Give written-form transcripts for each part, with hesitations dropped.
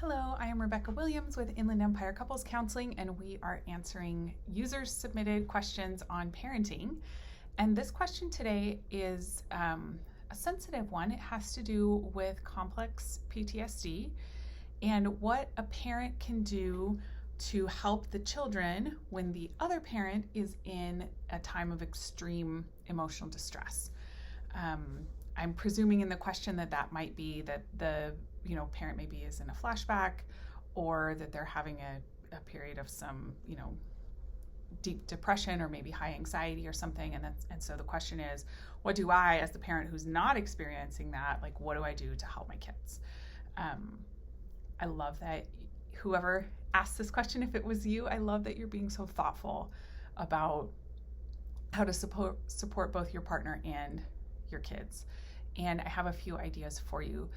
Hello, I am Rebecca Williams with Inland Empire Couples Counseling, and we are answering users submitted questions on parenting. And this question today is a sensitive one. It has to do with complex PTSD and what a parent can do to help the children when the other parent is in a time of extreme emotional distress. I'm presuming in the question that might be that the parent maybe is in a flashback, or that they're having a period of some deep depression or maybe high anxiety or something, and so the question is, what do I, as the parent who's not experiencing that, what do I do to help my kids? I love that whoever asked this question, if it was you, I love that you're being so thoughtful about how to support both your partner and your kids. And I have a few ideas for you.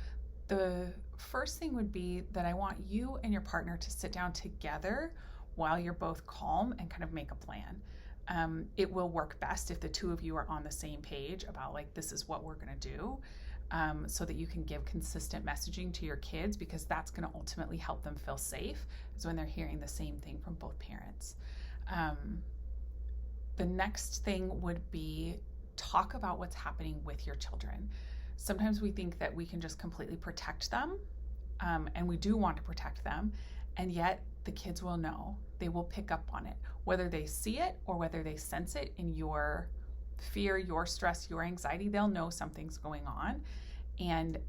The first thing would be that I want you and your partner to sit down together while you're both calm and kind of make a plan. It will work best if the two of you are on the same page about this is what we're going to do, so that you can give consistent messaging to your kids, because that's going to ultimately help them feel safe, is when they're hearing the same thing from both parents. The next thing would be talk about what's happening with your children. Sometimes we think that we can just completely protect them, and we do want to protect them, and yet the kids will know. They will pick up on it, whether they see it or whether they sense it in your fear, your stress, your anxiety. They'll know something's going on, and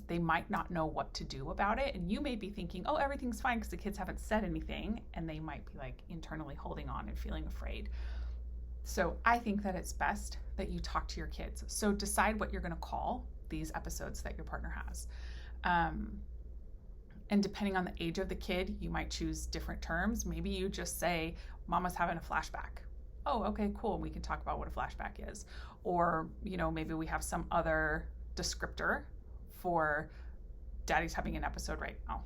they might not know what to do about it. And you may be thinking, oh, everything's fine because the kids haven't said anything, and they might be internally holding on and feeling afraid. So I think that it's best that you talk to your kids. So decide what you're going to call these episodes that your partner has. And depending on the age of the kid, you might choose different terms. Maybe you just say, Mama's having a flashback. Oh, okay, cool. We can talk about what a flashback is. Or, maybe we have some other descriptor for Daddy's having an episode right now.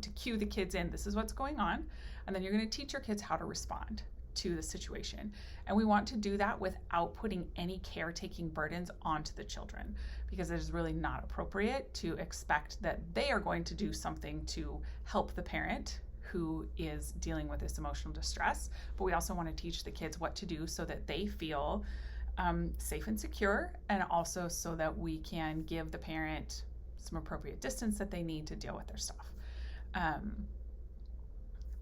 To cue the kids in, this is what's going on. And then you're going to teach your kids how to respond to the situation. And we want to do that without putting any caretaking burdens onto the children, because it is really not appropriate to expect that they are going to do something to help the parent who is dealing with this emotional distress. But we also want to teach the kids what to do so that they feel safe and secure, and also so that we can give the parent some appropriate distance that they need to deal with their stuff.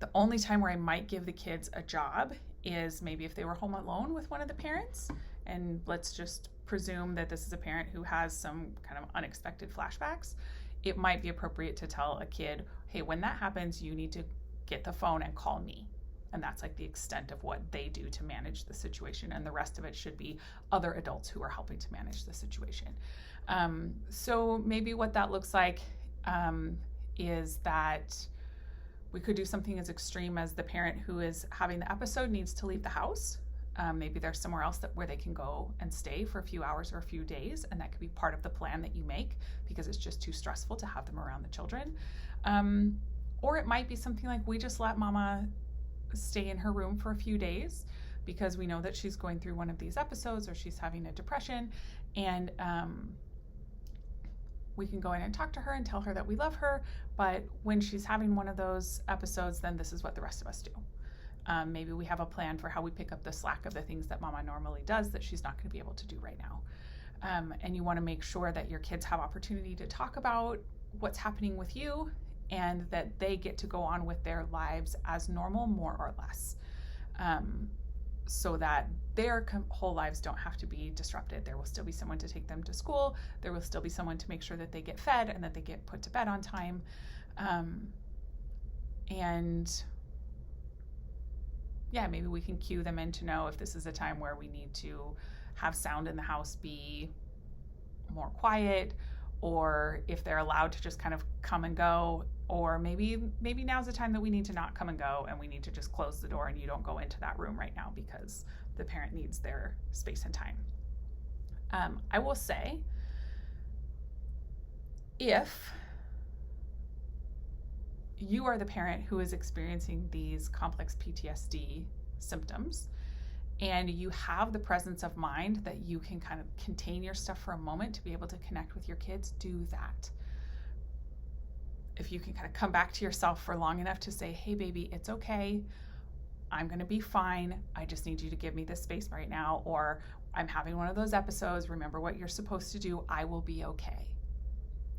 The only time where I might give the kids a job is maybe if they were home alone with one of the parents, and let's just presume that this is a parent who has some kind of unexpected flashbacks. It might be appropriate to tell a kid, hey, when that happens, you need to get the phone and call me. And that's the extent of what they do to manage the situation. And the rest of it should be other adults who are helping to manage the situation. So maybe what that looks like is that we could do something as extreme as the parent who is having the episode needs to leave the house. Maybe there's somewhere else where they can go and stay for a few hours or a few days, and that could be part of the plan that you make, because it's just too stressful to have them around the children. Or it might be something like, we just let Mama stay in her room for a few days because we know that she's going through one of these episodes, or she's having a depression, and we can go in and talk to her and tell her that we love her, but when she's having one of those episodes, then this is what the rest of us do. Maybe we have a plan for how we pick up the slack of the things that Mama normally does that she's not going to be able to do right now. And you want to make sure that your kids have opportunity to talk about what's happening with you, and that they get to go on with their lives as normal, more or less, so that their whole lives don't have to be disrupted. There will still be someone to take them to school. There will still be someone to make sure that they get fed and that they get put to bed on time. And yeah, maybe we can cue them in to know if this is a time where we need to have sound in the house be more quiet, or if they're allowed to just kind of come and go, or maybe now's the time that we need to not come and go, and we need to just close the door and you don't go into that room right now because the parent needs their space and time. I will say, if you are the parent who is experiencing these complex PTSD symptoms, and you have the presence of mind that you can kind of contain your stuff for a moment to be able to connect with your kids, do that. if you can kind of come back to yourself for long enough to say, hey, baby, it's okay. I'm going to be fine. I just need you to give me this space right now. Or I'm having one of those episodes. Remember what you're supposed to do. I will be okay.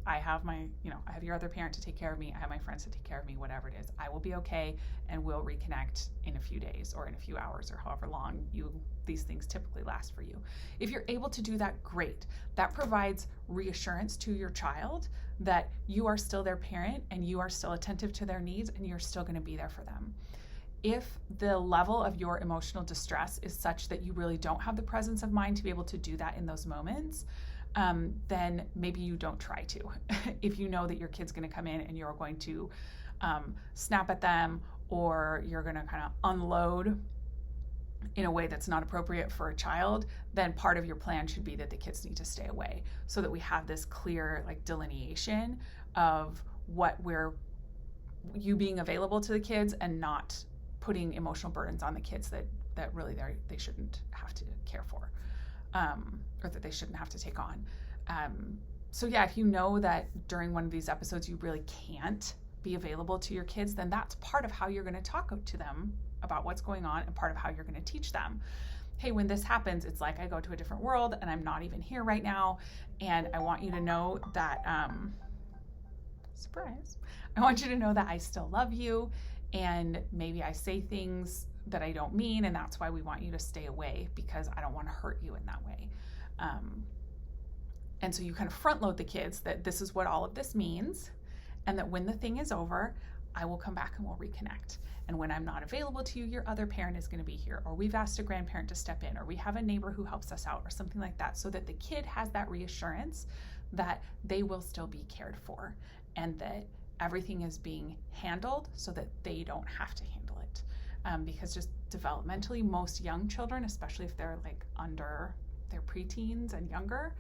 I have I have your other parent to take care of me. I have my friends to take care of me, whatever it is. I will be okay, and we'll reconnect in a few days or in a few hours or however long these things typically last for you. If you're able to do that, great. That provides reassurance to your child that you are still their parent and you are still attentive to their needs and you're still going to be there for them. If the level of your emotional distress is such that you really don't have the presence of mind to be able to do that in those moments, then maybe you don't try to. If you know that your kid's going to come in and you're going to snap at them, or you're going to kind of unload in a way that's not appropriate for a child, then part of your plan should be that the kids need to stay away, so that we have this clear delineation of you being available to the kids and not putting emotional burdens on the kids that really they shouldn't have to care for. Or that they shouldn't have to take on. So yeah, if you know that during one of these episodes you really can't be available to your kids, then that's part of how you're going to talk to them about what's going on, and part of how you're going to teach them. Hey, when this happens, it's like I go to a different world and I'm not even here right now, and I want you to know that, surprise, I want you to know that I still love you, and maybe I say things that I don't mean, and that's why we want you to stay away, because I don't want to hurt you in that way. And so you kind of front load the kids that this is what all of this means, and that when the thing is over, I will come back and we'll reconnect. And when I'm not available to you, your other parent is going to be here, or we've asked a grandparent to step in, or we have a neighbor who helps us out, or something like that, so that the kid has that reassurance that they will still be cared for, and that everything is being handled so that they don't have to handle it. Because just developmentally, most young children, especially if they're under their preteens and younger,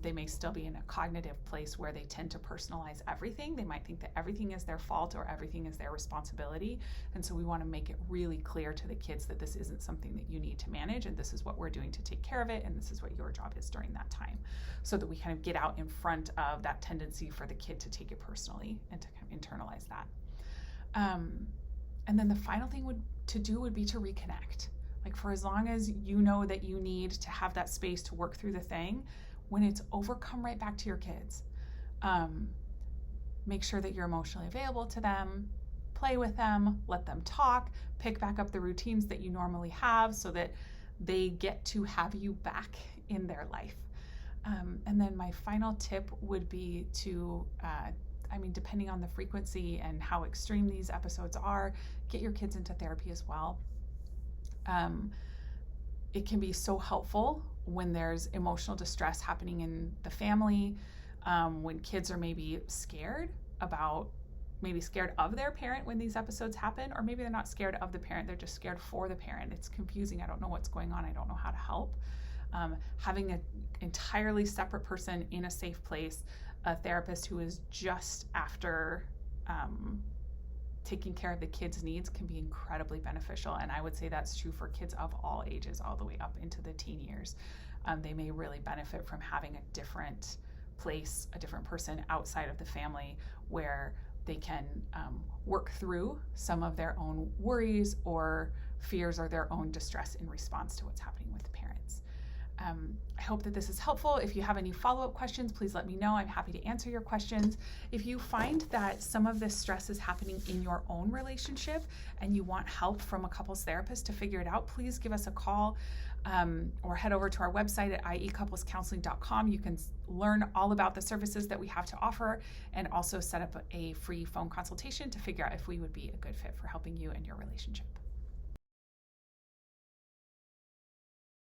they may still be in a cognitive place where they tend to personalize everything. They might think that everything is their fault or everything is their responsibility. And so we want to make it really clear to the kids that this isn't something that you need to manage, and this is what we're doing to take care of it, and this is what your job is during that time, so that we kind of get out in front of that tendency for the kid to take it personally and to kind of internalize that. And then the final thing to do would be to reconnect. For as long as you know that you need to have that space to work through the thing, when it's over, come right back to your kids. Make sure that you're emotionally available to them, play with them, let them talk, pick back up the routines that you normally have so that they get to have you back in their life. And then my final tip would be to, depending on the frequency and how extreme these episodes are, get your kids into therapy as well. It can be so helpful when there's emotional distress happening in the family, when kids are maybe scared of their parent when these episodes happen, or maybe they're not scared of the parent, they're just scared for the parent. It's confusing. I don't know what's going on. I don't know how to help. Having an entirely separate person in a safe place, a therapist who is just after taking care of the kids' needs, can be incredibly beneficial. And I would say that's true for kids of all ages, all the way up into the teen years. They may really benefit from having a different place, a different person outside of the family where they can work through some of their own worries or fears or their own distress in response to what's happening with the parents. I hope that this is helpful. If you have any follow-up questions, please let me know. I'm happy to answer your questions. If you find that some of this stress is happening in your own relationship and you want help from a couples therapist to figure it out, please give us a call or head over to our website at iecouplescounseling.com. You can learn all about the services that we have to offer and also set up a free phone consultation to figure out if we would be a good fit for helping you in your relationship.